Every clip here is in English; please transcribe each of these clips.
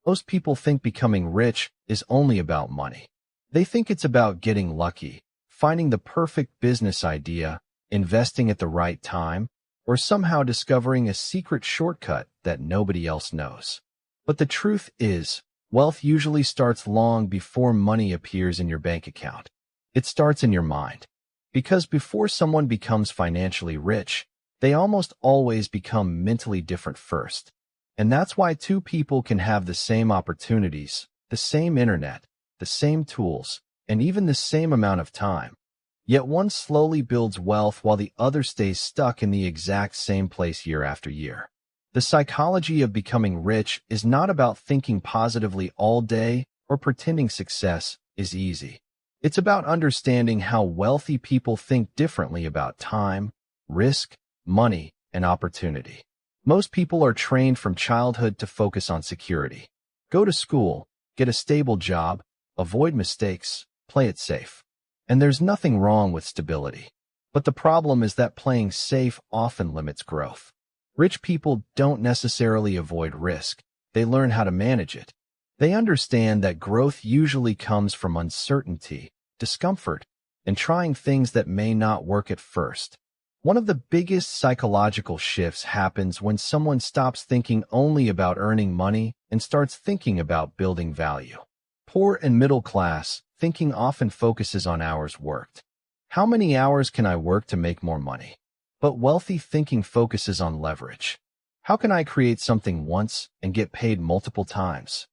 Most people think becoming rich is only about money. They think it's about getting lucky, finding the perfect business idea, investing at the right time, or somehow discovering a secret shortcut that nobody else knows. But the truth is, wealth usually starts long before money appears in your bank account. It starts in your mind. Because before someone becomes financially rich, they almost always become mentally different first. And that's why two people can have the same opportunities, the same internet, the same tools, and even the same amount of time. Yet one slowly builds wealth while the other stays stuck in the exact same place year after year. The psychology of becoming rich is not about thinking positively all day or pretending success is easy. It's about understanding how wealthy people think differently about time, risk, money, and opportunity. Most people are trained from childhood to focus on security. Go to school, get a stable job, avoid mistakes, play it safe. And there's nothing wrong with stability. But the problem is that playing safe often limits growth. Rich people don't necessarily avoid risk. They learn how to manage it. They understand that growth usually comes from uncertainty, discomfort, and trying things that may not work at first. One of the biggest psychological shifts happens when someone stops thinking only about earning money and starts thinking about building value. Poor and middle class thinking often focuses on hours worked. How many hours can I work to make more money? But wealthy thinking focuses on leverage. How can I create something once and get paid multiple times?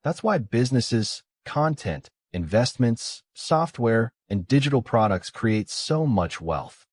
That's why businesses, content, investments, software, and digital products create so much wealth.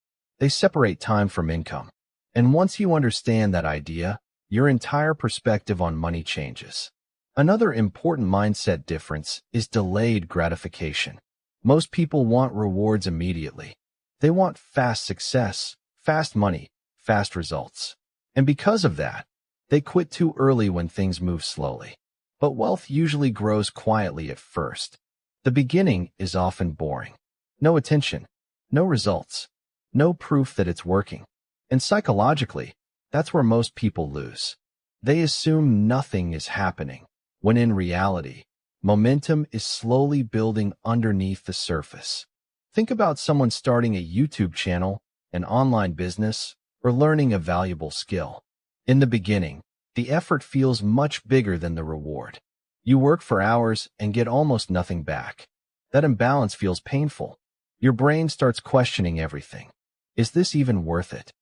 They separate time from income. And once you understand that idea, your entire perspective on money changes. Another important mindset difference is delayed gratification. Most people want rewards immediately. They want fast success, fast money, fast results. And because of that, they quit too early when things move slowly. But wealth usually grows quietly at first. The beginning is often boring. No attention, no results, no proof that it's working. And psychologically, that's where most people lose. They assume nothing is happening, when in reality, momentum is slowly building underneath the surface. Think about someone starting a YouTube channel, an online business, or learning a valuable skill. In the beginning, the effort feels much bigger than the reward. You work for hours and get almost nothing back. That imbalance feels painful. Your brain starts questioning everything. Is this even worth it?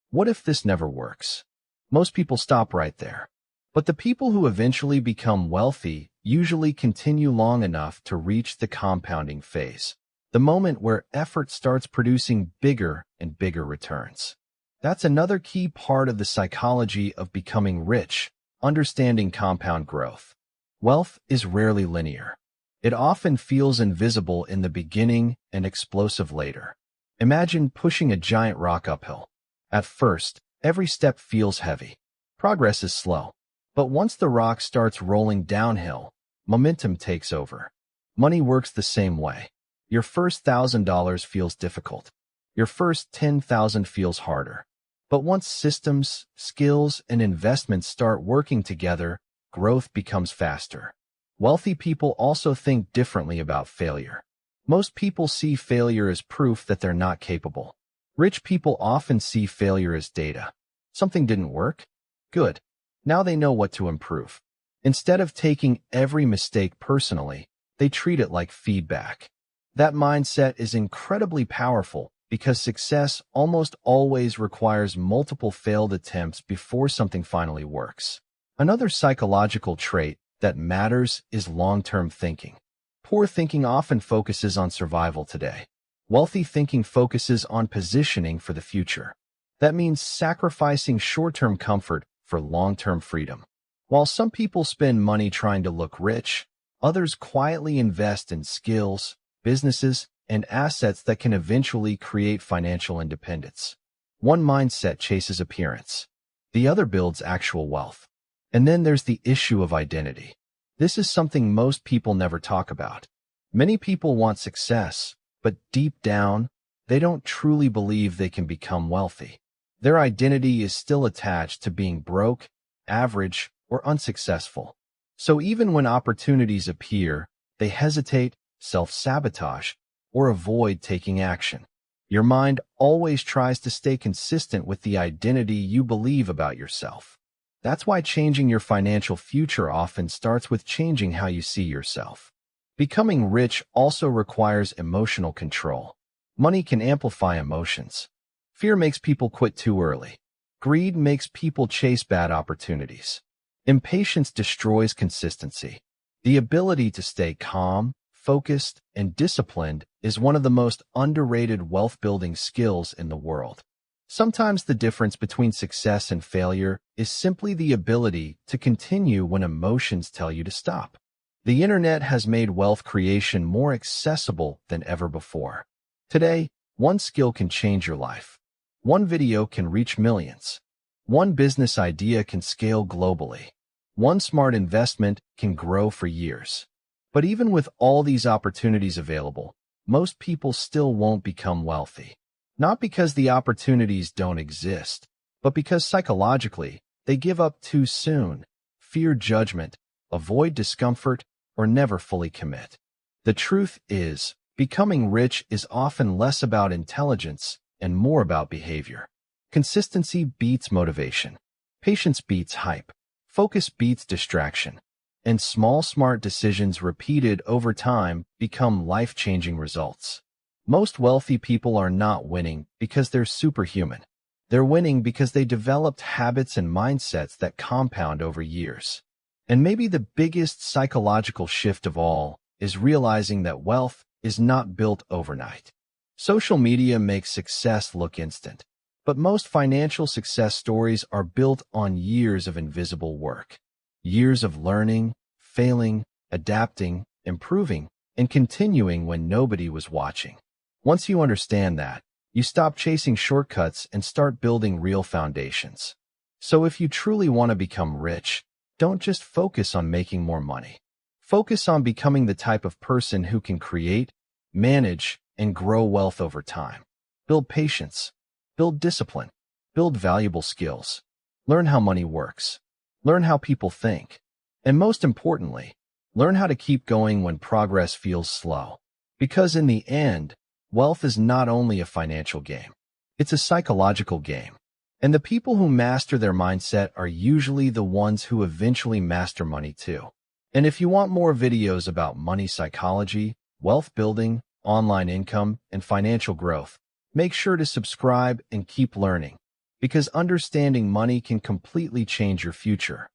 What if this never works? Most people stop right there. But the people who eventually become wealthy usually continue long enough to reach the compounding phase, the moment where effort starts producing bigger and bigger returns. That's another key part of the psychology of becoming rich, understanding compound growth. Wealth is rarely linear. It often feels invisible in the beginning and explosive later. Imagine pushing a giant rock uphill. At first, every step feels heavy. Progress is slow. But once the rock starts rolling downhill, momentum takes over. Money works the same way. Your first $1,000 feels difficult. Your first $10,000 feels harder. But once systems, skills, and investments start working together, growth becomes faster. Wealthy people also think differently about failure. Most people see failure as proof that they're not capable. Rich people often see failure as data. Something didn't work? Good. Now they know what to improve. Instead of taking every mistake personally, they treat it like feedback. That mindset is incredibly powerful because success almost always requires multiple failed attempts before something finally works. Another psychological trait that matters is long-term thinking. Poor thinking often focuses on survival today. Wealthy thinking focuses on positioning for the future. That means sacrificing short-term comfort for long-term freedom. While some people spend money trying to look rich, others quietly invest in skills, businesses, and assets that can eventually create financial independence. One mindset chases appearance. The other builds actual wealth. And then there's the issue of identity. This is something most people never talk about. Many people want success, but deep down, they don't truly believe they can become wealthy. Their identity is still attached to being broke, average, or unsuccessful. So even when opportunities appear, they hesitate, self-sabotage, or avoid taking action. Your mind always tries to stay consistent with the identity you believe about yourself. That's why changing your financial future often starts with changing how you see yourself. Becoming rich also requires emotional control. Money can amplify emotions. Fear makes people quit too early. Greed makes people chase bad opportunities. Impatience destroys consistency. The ability to stay calm, focused, and disciplined is one of the most underrated wealth-building skills in the world. Sometimes the difference between success and failure is simply the ability to continue when emotions tell you to stop. The internet has made wealth creation more accessible than ever before. Today, one skill can change your life. One video can reach millions. One business idea can scale globally. One smart investment can grow for years. But even with all these opportunities available, most people still won't become wealthy. Not because the opportunities don't exist, but because psychologically, they give up too soon, fear judgment, avoid discomfort, or never fully commit. The truth is, becoming rich is often less about intelligence and more about behavior. Consistency beats motivation. Patience beats hype. Focus beats distraction. And small, smart decisions repeated over time become life-changing results. Most wealthy people are not winning because they're superhuman. They're winning because they developed habits and mindsets that compound over years. And maybe the biggest psychological shift of all is realizing that wealth is not built overnight. Social media makes success look instant, but most financial success stories are built on years of invisible work. Years of learning, failing, adapting, improving, and continuing when nobody was watching. Once you understand that, you stop chasing shortcuts and start building real foundations. So if you truly want to become rich, don't just focus on making more money. Focus on becoming the type of person who can create, manage, and grow wealth over time. Build patience. Build discipline. Build valuable skills. Learn how money works. Learn how people think. And most importantly, learn how to keep going when progress feels slow. Because in the end, wealth is not only a financial game. It's a psychological game. And the people who master their mindset are usually the ones who eventually master money too. And if you want more videos about money psychology, wealth building, online income, and financial growth, make sure to subscribe and keep learning, because understanding money can completely change your future.